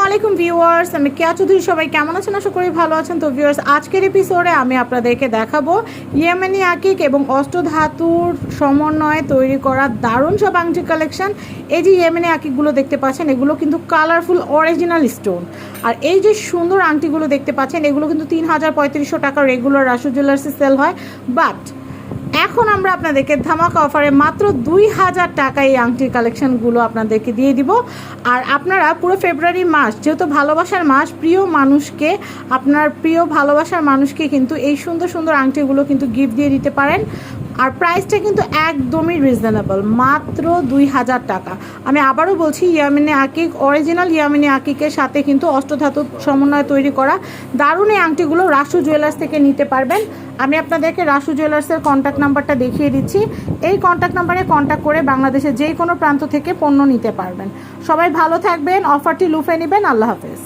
আলাইকুম ভিউয়ার্স, আমি কেয়া চৌধুরী। সবাই কেমন আছেন? আশা করি ভালো আছেন। তো ভিউয়ার্স, আজকের এপিসোডে আমি আপনাদেরকে দেখাবো ইয়েমেনি আকিক এবং অষ্টধাতুর সমন্বয়ে তৈরি করা দারুণ সব আংটি কালেকশন। এই যে ইয়েমেনি আকিকগুলো দেখতে পাচ্ছেন, এগুলো কিন্তু কালারফুল অরিজিনাল স্টোন। আর এই যে সুন্দর আংটিগুলো দেখতে পাচ্ছেন, এগুলো কিন্তু ৩,৩৫০ টাকা রেগুলার রাসু জুয়েলার্সে সেল হয়। বাট এখন আমরা আপনাদেরকে ধামাকা অফারে মাত্র ২,০০০ টাকা এই আংটির কালেকশনগুলো আপনাদেরকে দিয়ে দিব। আর আপনারা পুরো ফেব্রুয়ারি মাস, যেহেতু ভালোবাসার মাস, প্রিয় মানুষকে, আপনার প্রিয় ভালোবাসার মানুষকে কিন্তু এই সুন্দর সুন্দর আংটিগুলো কিন্তু গিফট দিয়ে দিতে পারেন। আর প্রাইসটা কিন্তু একদমই রিজনেবল, মাত্র ২,০০০ টাকা। আমি আবারও বলছি, ইয়ামিনী আকিক, অরিজিনাল ইয়ামিনী আকিকের সাথে কিন্তু অষ্টধাতু সমন্বয়ে তৈরি করা দারুণ এই আংটিগুলো রাসু জুয়েলার্স থেকে নিতে পারবেন। আমি আপনাদেরকে রাসু জুয়েলার্সের কন্ট্যাক্ট নাম্বারটা দেখিয়ে দিচ্ছি। এই কন্ট্যাক্ট নাম্বারে কন্ট্যাক্ট করে বাংলাদেশের যে কোনো প্রান্ত থেকে পণ্য নিতে পারবেন। সবাই ভালো থাকবেন, অফারটি লুফে নেবেন। আল্লাহ হাফেজ।